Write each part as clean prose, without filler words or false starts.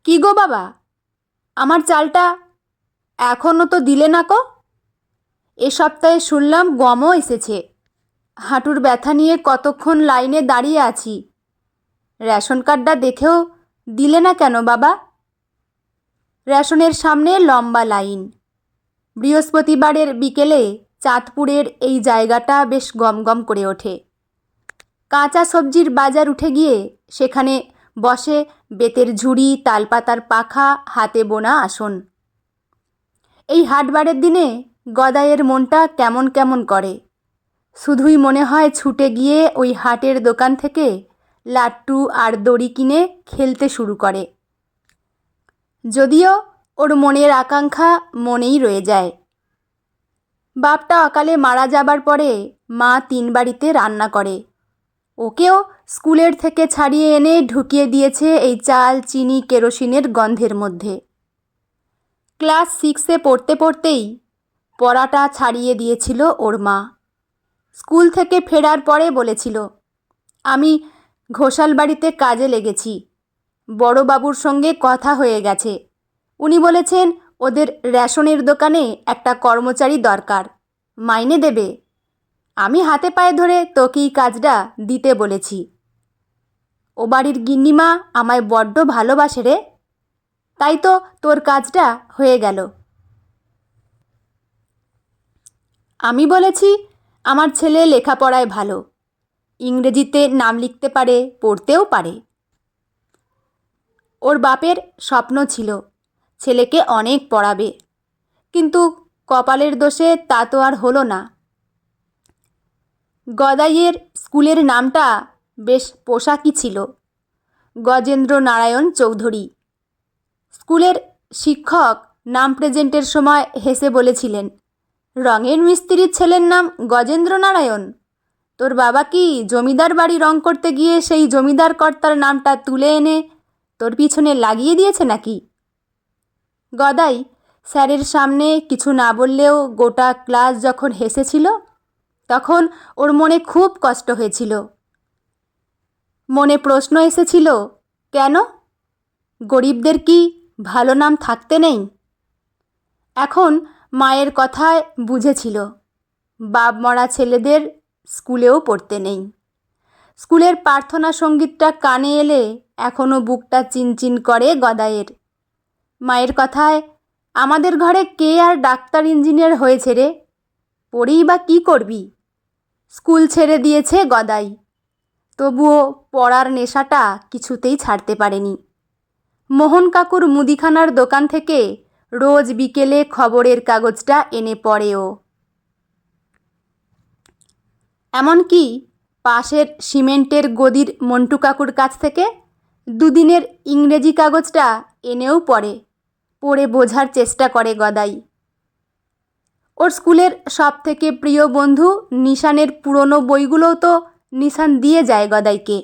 কি গো বাবা, আমার চালটা এখনও তো দিলে না কো। এ সপ্তাহে শুনলাম গমও এসেছে। হাঁটুর ব্যথা নিয়ে কতক্ষণ লাইনে দাঁড়িয়ে আছি। রেশন কার্ডটা দেখেও দিলে না কেন বাবা? রেশনের সামনে লম্বা লাইন। বৃহস্পতিবারের বিকেলে চাঁদপুরের এই জায়গাটা বেশ গমগম করে ওঠে। কাঁচা সবজির বাজার উঠে গিয়ে সেখানে বসে বেতের ঝুড়ি, তালপাতার পাখা, হাতে বোনা আসন। এই হাটবারের দিনে গদাইয়ের মনটা কেমন কেমন করে। শুধুই মনে হয় ছুটে গিয়ে ওই হাটের দোকান থেকে লাট্টু আর দড়ি কিনে খেলতে শুরু করে। যদিও ওর মনের আকাঙ্ক্ষা মনেই রয়ে যায়। বাপটা অকালে মারা যাবার পরে মা 3 বাড়িতে রান্না করে। ওকেও স্কুলের থেকে ছাড়িয়ে এনে ঢুকিয়ে দিয়েছে এই চাল, চিনি, কেরোসিনের গন্ধের মধ্যে। ক্লাস 6-এ পড়তে পড়তেই পড়াটা ছাড়িয়ে দিয়েছিল ওর মা। স্কুল থেকে ফেরার পরে বলেছিল, আমি ঘোষাল বাড়িতে কাজে লেগেছি। বড়বাবুর সঙ্গে কথা হয়ে গেছে। উনি বলেছেন ওদের রেশনের দোকানে একটা কর্মচারী দরকার, মাইনে দেবে। আমি হাতে পায়ে ধরে তোকেই কাজটা দিতে বলেছি। ও বাড়ির গিন্নিমা আমায় বড্ড ভালোবাসে রে, তাই তো তোর কাজটা হয়ে গেল। আমি বলেছি আমার ছেলে লেখাপড়ায় ভালো, ইংরেজিতে নাম লিখতে পারে, পড়তেও পারে। ওর বাপের স্বপ্ন ছিল ছেলেকে অনেক পড়াবে, কিন্তু কপালের দোষে তা তো আর হলো না। গদাইয়ের স্কুলের নামটা বেশ পোশাকি ছিল, গজেন্দ্র নারায়ণ চৌধুরী। স্কুলের শিক্ষক নাম প্রেজেন্টের সময় হেসে বলেছিলেন, রঙের মিস্ত্রির ছেলের নাম গজেন্দ্র নারায়ণ? তোর বাবা কি জমিদার বাড়ি রং করতে গিয়ে সেই জমিদার কর্তার নামটা তুলে এনে তোর পিছনে লাগিয়ে দিয়েছে নাকি? গদাই স্যারের সামনে কিছু না বললেও গোটা ক্লাস যখন হেসেছিল, তখন ওর মনে খুব কষ্ট হয়েছিল। মনে প্রশ্ন এসেছিল, কেন? গরিবদের কি ভালো নাম থাকতে নেই? এখন মায়ের কথায় বুঝেছিল, বাপ মরা ছেলেদের স্কুলেও পড়তে নেই। স্কুলের প্রার্থনা সঙ্গীতটা কানে এলে এখনও বুকটা চিনচিন করে গদাইয়ের। মায়ের কথায়, আমাদের ঘরে কে আর ডাক্তার ইঞ্জিনিয়ার হয়েছে রে, পড়েই বা কী করবি? স্কুল ছেড়ে দিয়েছে গদাই, তবুও পড়ার নেশাটা কিছুতেই ছাড়তে পারেনি। মোহন কাকুর মুদিখানার দোকান থেকে রোজ বিকেলে খবরের কাগজটা এনে পড়ে ও। এমনকি পাশের সিমেন্টের গদির মন্টু কাকুর কাছ থেকে দুদিনের ইংরেজি কাগজটা এনেও পড়ে বোঝার চেষ্টা করে গদাই। ওর স্কুলের সব থেকে প্রিয় বন্ধু নিশানের পুরনো বইগুলোও তো নিশান দিয়ে যায় গদাইকে।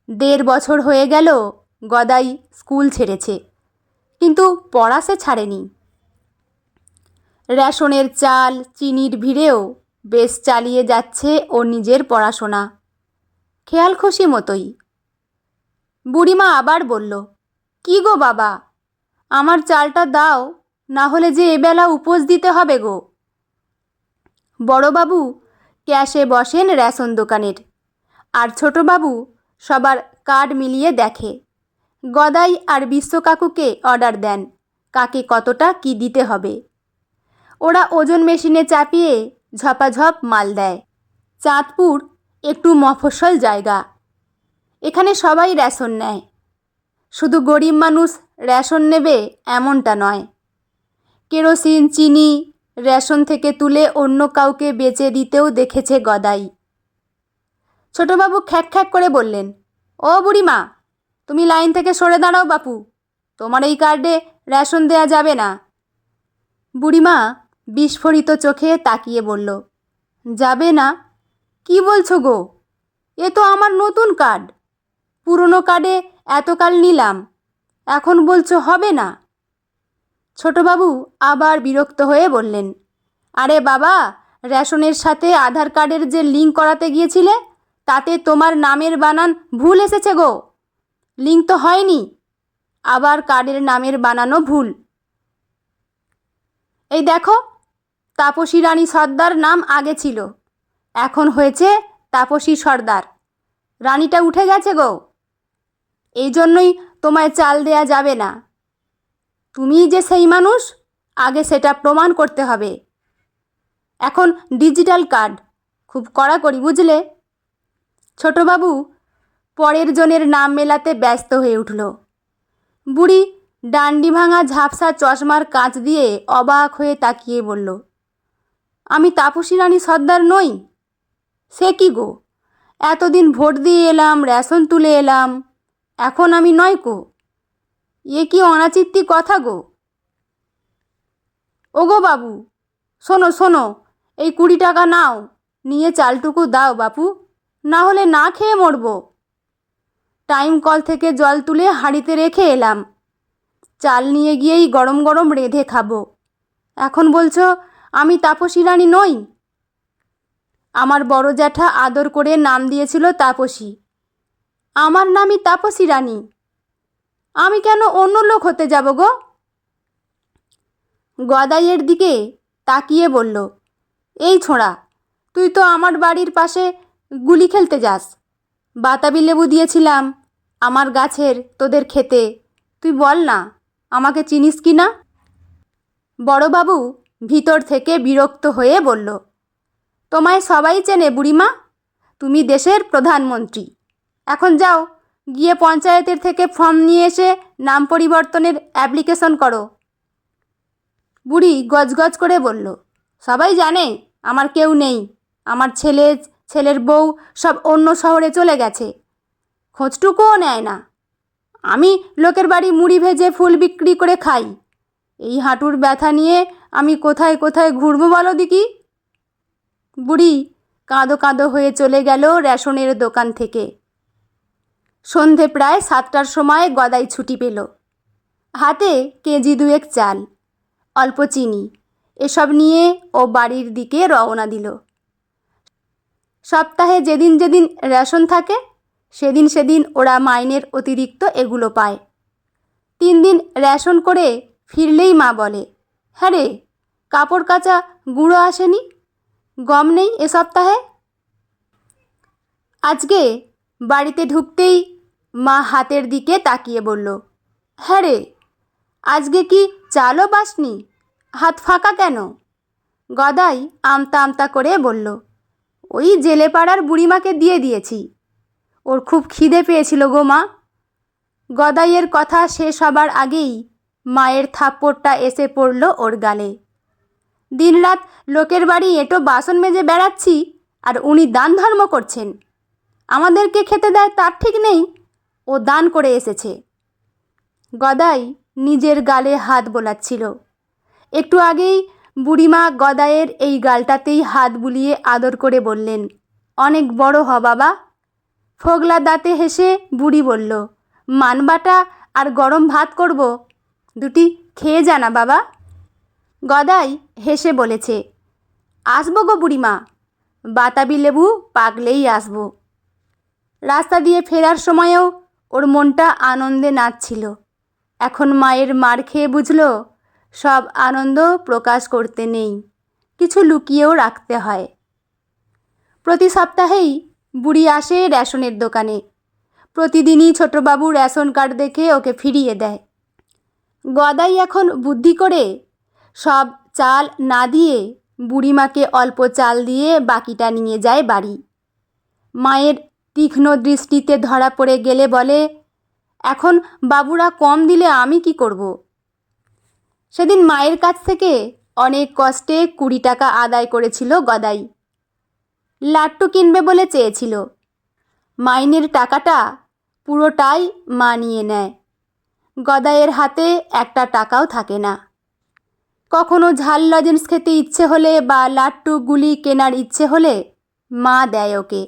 1.5 বছর হয়ে গেল গদাই স্কুল ছেড়েছে, কিন্তু পড়া সে ছাড়েনি। রেশনের চাল, চিনির ভিড়েও বেশ চালিয়ে যাচ্ছে ওর নিজের পড়াশোনা, খেয়াল খুশি মতোই। বুড়িমা আবার বলল, কি গো বাবা, আমার চালটা দাও, না হলে যে এবেলা উপোস দিতে হবে গো। বড়বাবু ক্যাশে বসেন রেশন দোকানের, আর ছোটবাবু সবার কার্ড মিলিয়ে দেখে। গদাই আর বিশ্বকাকুকে অর্ডার দেন কাকে কতটা কি দিতে হবে। ওরা ওজন মেশিনে চাপিয়ে ঝপাঝপ মাল দেয়। চাঁদপুর একটু মফস্বল জায়গা, এখানে সবাই রেশন নেয়। শুধু গরিব মানুষ রেশন নেবে এমনটা নয়। কেরোসিন, চিনি রেশন থেকে তুলে অন্য কাউকে বেচে দিতেও দেখেছে গদাই। ছোটবাবু খ্যাক খ্যাক করে বললেন, ও বুড়িমা, তুমি লাইন থেকে সরে দাঁড়াও বাপু, তোমার এই কার্ডে রেশন দেয়া যাবে না। বুড়িমা বিস্ফোরিত চোখে তাকিয়ে বলল, যাবে না? কি বলছো গো? এ তো আমার নতুন কার্ড, পুরনো কার্ডে এতকাল নিলাম, এখন বলছো হবে না? ছোটবাবু আবার বিরক্ত হয়ে বললেন, আরে বাবা, রেশনের সাথে আধার কার্ডের যে লিঙ্ক করাতে গিয়েছিলে, তাতে তোমার নামের বানান ভুল এসেছে গো, লিঙ্ক তো হয়নি। আবার কার্ডের নামের বানানো ভুল। এই দেখো, তাপসী রানী সর্দার নাম আগে ছিল, এখন হয়েছে তাপসী সর্দার। রানীটা উঠে গেছে গো। এই জন্যই তোমায় চাল দেয়া যাবে না। তুমি যে সেই মানুষ, আগে সেটা প্রমাণ করতে হবে। এখন ডিজিটাল কার্ড, খুব কড়াকড়ি, বুঝলে? ছোটবাবু পরের জনের নাম মেলাতে ব্যস্ত হয়ে উঠল। বুড়ি ডান্ডি ভাঙা ঝাপসা চশমার কাঁচ দিয়ে অবাক হয়ে তাকিয়ে বলল, আমি তাপসী রানী সর্দার নই? সে কি গো, এতদিন ভোট দিয়ে এলাম, রেশন তুলে এলাম, এখন আমি নয় কো? এ কি অনাচিত্তি কথা গো। ওগো বাবু, শোনো শোনো, এই 20 টাকা নাও, নিয়ে চালটুকু দাও বাপু, না হলে না খেয়ে মরব। টাইম কল থেকে জল তুলে হাঁড়িতে রেখে এলাম, চাল নিয়ে গিয়েই গরম গরম রেঁধে খাবো। এখন বলছো আমি তাপসী রানী নই? আমার বড় জ্যাঠা আদর করে নাম দিয়েছিল তাপসী, আমার নামই তাপসী রানী। আমি কেন অন্য লোক হতে যাব গো? গদাইয়ের দিকে তাকিয়ে বলল, এই ছোঁড়া, তুই তো আমার বাড়ির পাশে গুলি খেলতে যাস। বাতাবি লেবু দিয়েছিলাম আমার গাছের তোদের খেতে, তুই বল না, আমাকে চিনিস কি না? বড়বাবু ভিতর থেকে বিরক্ত হয়ে বলল, তোমায় সবাই চেনে বুড়িমা, তুমি দেশের প্রধানমন্ত্রী। এখন যাও, গিয়ে পঞ্চায়েতের থেকে ফর্ম নিয়ে এসে নাম পরিবর্তনের অ্যাপ্লিকেশন করো। বুড়ি গজগজ করে বলল, সবাই জানে আমার কেউ নেই, আমার ছেলের বউ সব অন্য শহরে চলে গেছে, খোঁজটুকুও নেয় না। আমি লোকের বাড়ি মুড়ি ভেজে ফুল বিক্রি করে খাই। এই হাঁটুর ব্যথা নিয়ে আমি কোথায় কোথায় ঘুরবো বলো দেখি। বুড়ি কাঁদো কাঁদো হয়ে চলে গেল রেশনের দোকান থেকে। সন্ধে প্রায় 7টার সময় গদাই ছুটি পেল। হাতে কেজি 2 চাল, অল্প চিনি, এসব নিয়ে ও বাড়ির দিকে রওনা দিল। সপ্তাহে যেদিন যেদিন রেশন থাকে সেদিন সেদিন ওরা মাইনের অতিরিক্ত এগুলো পায়। 3 দিন রেশন করে ফিরলেই মা বলে, হ্যাঁ রে, কাপড় কাচা গুঁড়ো আসেনি, গম নেই এ সপ্তাহে। আজকে বাড়িতে ঢুকতেই মা হাতের দিকে তাকিয়ে বলল, হ্যাঁ রে, আজকে কি চালও পাসনি, হাত ফাঁকা কেন? গদাই আমতা আমতা করে বলল, ওই জেলে পাড়ার বুড়িমাকে দিয়ে দিয়েছি, ওর খুব খিদে পেয়েছিল গো মা। গদাইয়ের কথা শেষ হবার আগেই মায়ের থাপ্পড়টা এসে পড়ল ওর গালে। দিনরাত লোকের বাড়ি এঁটো বাসন মেজে বেড়াচ্ছি, আর উনি দান ধর্ম করছেন, আমাদেরকে খেতে দেয় তার ঠিক নেই, ও দান করে এসেছে। গদাই নিজের গালে হাত বোলাচ্ছিল। একটু আগেই বুড়িমা গদাইয়ের এই গালটাতেই হাত বুলিয়ে আদর করে বললেন, অনেক বড় হ বাবা। ফোগলা দাঁতে হেসে বুড়ি বলল, মানবাটা আর গরম ভাত করব, দুটি খেয়ে জানা বাবা। গদাই হেসে বলেছে, আসবো গো বুড়িমা, বাতাবি লেবু পাকলেই আসবো। রাস্তা দিয়ে ফেরার সময়ও ওর মনটা আনন্দে নাচছিল। এখন মায়ের মার খেয়ে বুঝল, সব আনন্দ প্রকাশ করতে নেই, কিছু লুকিয়েও রাখতে হয়। প্রতি সপ্তাহেই বুড়ি আসে রেশনের দোকানে। প্রতিদিনই ছোটবাবু রেশন কার্ড দেখে ওকে ফিরিয়ে দেয়। গদাই এখন বুদ্ধি করে সব চাল না দিয়ে বুড়িমাকে অল্প চাল দিয়ে বাকিটা নিয়ে যায় বাড়ি। মায়ের তীক্ষ্ণ দৃষ্টিতে ধরা পড়ে গেলে বলে, এখন বাবুরা কম দিলে আমি কি করব? সেদিন মায়ের কাছ থেকে অনেক কষ্টে 20 টাকা আদায় করেছিল গদাই। লাট্টু কিনবে বলে চেয়েছিল। মাইনের টাকাটা পুরোটাই মা নিয়ে নেয়। গদাইয়ের হাতে একটা টাকাও থাকে না। কখনো ঝাল লজেন্স খেতে ইচ্ছে হলে বা লাট্টু গুলি কেনার ইচ্ছে হলে মা দেয় ওকে।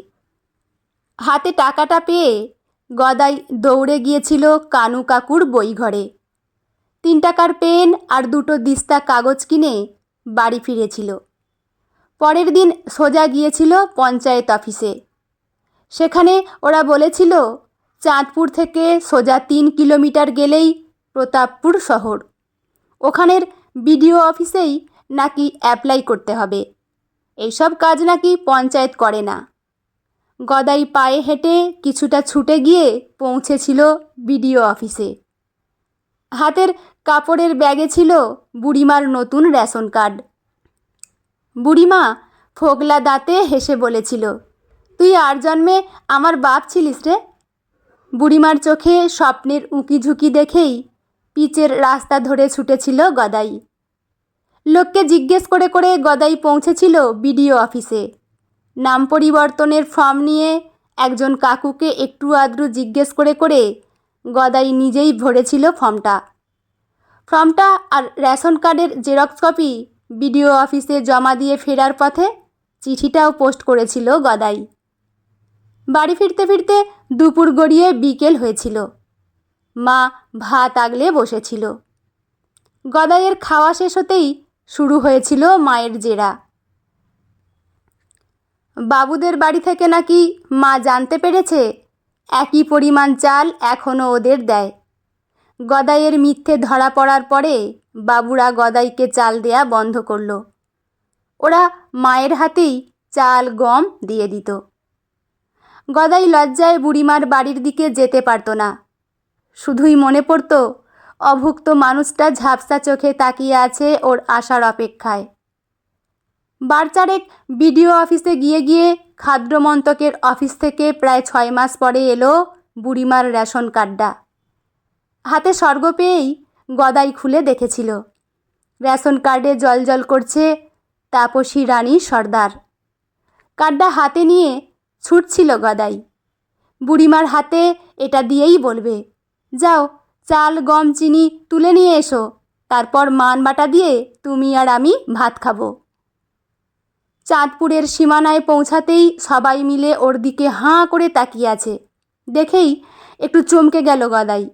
হাতে টাকাটা পেয়ে গদাই দৌড়ে গিয়েছিল কানু কাকুর বই ঘরে। 3 টাকার পেন আর 2টো দিস্তা কাগজ কিনে বাড়ি ফিরেছিল। পরের দিন সোজা গিয়েছিল পঞ্চায়েত অফিসে। সেখানে ওরা বলেছিল চাঁদপুর থেকে সোজা 3 কিলোমিটার গেলেই প্রতাপপুর শহর। ওখানের বিডিও অফিসেই নাকি অ্যাপ্লাই করতে হবে। এইসব কাজ নাকি পঞ্চায়েত করে না। গদাই পায়ে হেঁটে কিছুটা ছুটে গিয়ে পৌঁছেছিল বিডিও অফিসে। হাতের কাপড়ের ব্যাগে ছিল বুড়িমার নতুন রেশন কার্ড। বুড়িমা ফোগলা দাঁতে হেসে বলেছিল, তুই আর জন্মে আমার বাপ ছিলিস রে। বুড়িমার চোখে স্বপ্নের উঁকি ঝুঁকি দেখেই পিচের রাস্তা ধরে ছুটেছিল গদাই। লোককে জিজ্ঞেস করে করে গদাই পৌঁছেছিল বিডিও অফিসে। নাম পরিবর্তনের ফর্ম নিয়ে একজন কাকুকে একটু আধটু জিজ্ঞেস করে করে গদাই নিজেই ভরেছিল ফর্মটা আর রেশন কার্ডের জেরক্স কপি বিডিও অফিসে জমা দিয়ে ফেরার পথে চিঠিটাও পোস্ট করেছিল গদাই। বাড়ি ফিরতে ফিরতে দুপুর গড়িয়ে বিকেল হয়েছিল। মা ভাত আগলে বসেছিল। গদাইয়ের খাওয়া শেষ হতেই শুরু হয়েছিল মায়ের জেরা। বাবুদের বাড়ি থেকে নাকি মা জানতে পেরেছে একই পরিমাণ চাল এখনও ওদের দেয়। গদাইয়ের মিথ্যে ধরা পড়ার পরে বাবুরা গদাইকে চাল দেয়া বন্ধ করল। ওরা মায়ের হাতেই চাল গম দিয়ে দিত। গদাই লজ্জায় বুড়িমার বাড়ির দিকে যেতে পারত না। শুধুই মনে পড়ত অভুক্ত মানুষটা ঝাপসা চোখে তাকিয়ে আছে ওর আসার অপেক্ষায়। বারচারেক বিডিও অফিসে গিয়ে গিয়ে খাদ্যমন্ত্রকের অফিস থেকে প্রায় 6 মাস পরে এলো বুড়িমার রেশন কার্ডটা। হাতে স্বর্গ পেয়েই গদাই খুলে দেখেছিল। রেশন কার্ডে জলজল করছে তাপসী রানী সর্দার। কার্ডটা হাতে নিয়ে ছুটছিল গদাই। বুড়িমার হাতে এটা দিয়েই বলবে, যাও চাল গম চিনি তুলে নিয়ে এসো, তারপর মান বাটা দিয়ে তুমি আর আমি ভাত খাবো। চাঁদপুরের সীমানায় পৌঁছাতেই সবাই মিলে ওর দিকে হাঁ করে তাকিয়ে আছে দেখেই একটু চমকে গেল গদাই।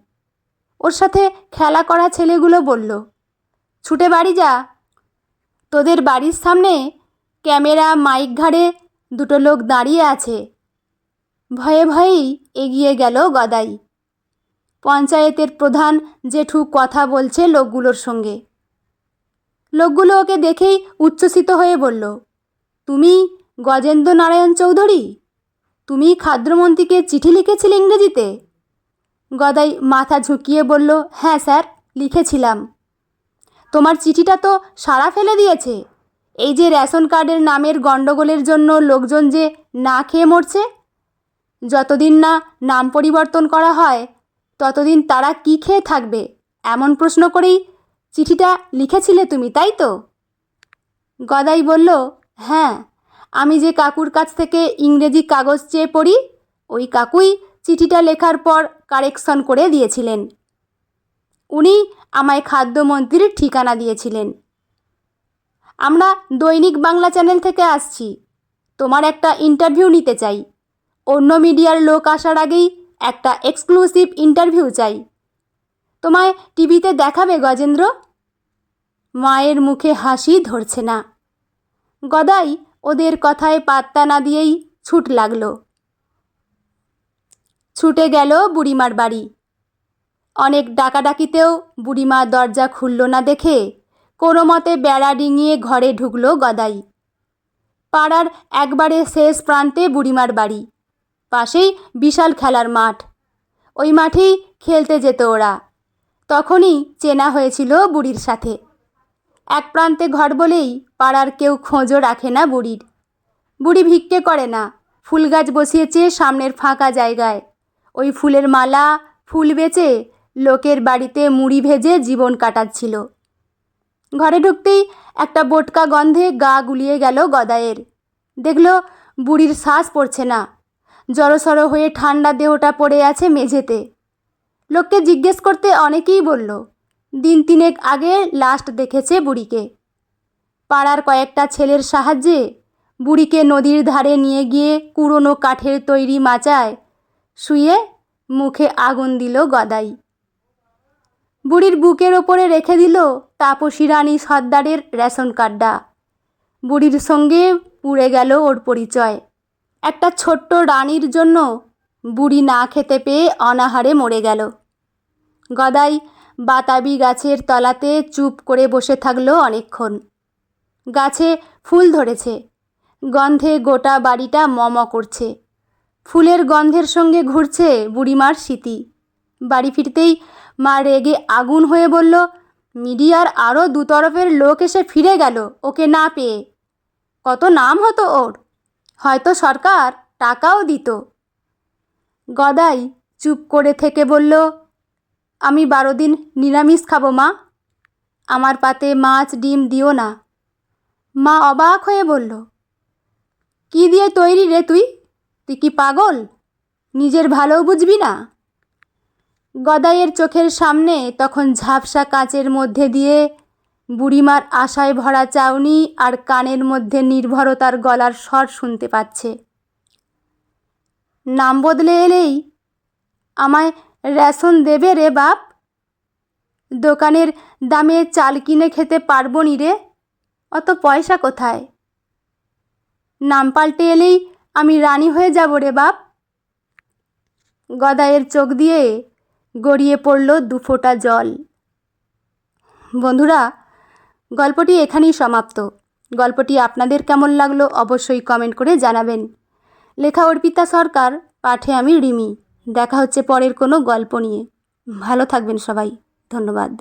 ওর সাথে খেলা করা ছেলেগুলো বলল, ছুটে বাড়ি যা, তোদের বাড়ির সামনে ক্যামেরা মাইক ঘাড়ে 2 লোক দাঁড়িয়ে আছে। ভয়ে ভয়েই এগিয়ে গেল গদাই। পঞ্চায়েতের প্রধান জেঠু কথা বলছে লোকগুলোর সঙ্গে। লোকগুলো ওকে দেখেই উচ্ছ্বসিত হয়ে বলল, তুমি গজেন্দ্র নারায়ণ চৌধুরী? তুমি খাদ্যমন্ত্রীকে চিঠি লিখেছিলে ইংরেজিতে? গদাই মাথা ঝুঁকিয়ে বলল, হ্যাঁ স্যার, লিখেছিলাম। তোমার চিঠিটা তো সাড়া ফেলে দিয়েছে। এই যে রেশন কার্ডের নামের গণ্ডগোলের জন্য লোকজন যে না খেয়ে মরছে, যতদিন না নাম পরিবর্তন করা হয় ততদিন তারা কি খেয়ে থাকবে, এমন প্রশ্ন করেই চিঠিটা লিখেছিলে তুমি, তাই তো? গদাই বলল, হ্যাঁ, আমি যে কাকুর কাছ থেকে ইংরেজি কাগজ চেয়ে পড়ি ওই কাকুই চিঠিটা লেখার পর কারেকশন করে দিয়েছিলেন। উনি আমায় খাদ্যমন্ত্রীর ঠিকানা দিয়েছিলেন। আমরা দৈনিক বাংলা চ্যানেল থেকে আসছি। তোমার একটা ইন্টারভিউ নিতে চাই। অন্য মিডিয়ার লোক আসার আগেই একটা এক্সক্লুসিভ ইন্টারভিউ চাই। তোমায় টিভিতে দেখাবে গজেন্দ্র। মায়ের মুখে হাসি ধরছে না। গদাই ওদের কথায় পাত্তা না দিয়েই ছুট লাগলো। ছুটে গেল বুড়িমার বাড়ি। অনেক ডাকাডাকিতেও বুড়িমা দরজা খুলল না দেখে কোনো মতে বেড়া ডিঙিয়ে ঘরে ঢুকল গদাই। পাড়ার একবারে শেষ প্রান্তে বুড়িমার বাড়ি। পাশেই বিশাল খেলার মাঠ। ওই মাঠেই খেলতে যেত ওরা। তখনই চেনা হয়েছিল বুড়ির সাথে। এক প্রান্তে ঘর বলেই পাড়ার কেউ খোঁজও রাখে না বুড়ির। বুড়ি ভিক্ষে করে না, ফুল গাছ বসিয়েছে সামনের ফাঁকা জায়গায়। ওই ফুলের মালা ফুল বেচে লোকের বাড়িতে মুড়ি ভেজে জীবন কাটাচ্ছিল। ঘরে ঢুকতেই একটা বোটকা গন্ধে গা গুলিয়ে গেল গদাইয়ের। দেখল বুড়ির শ্বাস পড়ছে না, জড়সড় হয়ে ঠান্ডা দেহটা পড়ে আছে মেঝেতে। লোককে জিজ্ঞেস করতে অনেকেই বলল দিন 3 আগে লাস্ট দেখেছে বুড়িকে। পাড়ার কয়েকটা ছেলের সাহায্যে বুড়িকে নদীর ধারে নিয়ে গিয়ে কুড়োনো কাঠের তৈরি মাচায় শুয়ে মুখে আগুন দিল গদাই। বুড়ির বুকের ওপরে রেখে দিল তাপসী রানী সর্দারের রেশন কার্ডটা। বুড়ির সঙ্গে পুড়ে গেল ওর পরিচয়। একটা ছোট্ট রানীর জন্য বুড়ি না খেতে পেয়ে অনাহারে মরে গেল। গদাই বাতাবি গাছের তলাতে চুপ করে বসে থাকলো অনেকক্ষণ। গাছে ফুল ধরেছে, গন্ধে গোটা বাড়িটা মম করছে। ফুলের গন্ধের সঙ্গে ঘুরছে বুড়িমার স্মৃতি। বাড়ি ফিরতেই মা রেগে আগুন হয়ে বলল, মিডিয়ার আরও দুতরফের লোক এসে ফিরে গেল ওকে না পেয়ে। কত নাম হতো ওর, হয়তো সরকার টাকাও দিত। গদাই চুপ করে থেকে বলল, আমি 12 দিন নিরামিষ খাবো মা, আমার পাতে মাছ ডিম দিও না। মা অবাক হয়ে বলল, কি দিয়ে তৈরি রে তুই? তুই কি পাগল? নিজের ভালোও বুঝবি না? গদাইয়ের চোখের সামনে তখন ঝাপসা কাঁচের মধ্যে দিয়ে বুড়িমার আশায় ভরা চাউনি আর কানের মধ্যে নির্ভরতার গলার স্বর শুনতে পাচ্ছে। নাম বদলে এলেই আমায় রেশন দেবে রে বাপ? দোকানের দামে চাল কিনে খেতে পারবো নি রে, অত পয়সা কোথায়? নাম পাল্টে এলেই আমি রানী হয়ে যাব রে বাপ। গদাইয়ের চোখ দিয়ে গড়িয়ে পড়ল 2 ফোঁটা জল। বন্ধুরা, গল্পটি এখানেই সমাপ্ত। গল্পটি আপনাদের কেমন লাগলো অবশ্যই কমেন্ট করে জানাবেন। লেখা অর্পিতা সরকার, পাঠে আমি রিমি। দেখা হচ্ছে পরের কোনো গল্প নিয়ে। ভালো থাকবেন সবাই, ধন্যবাদ।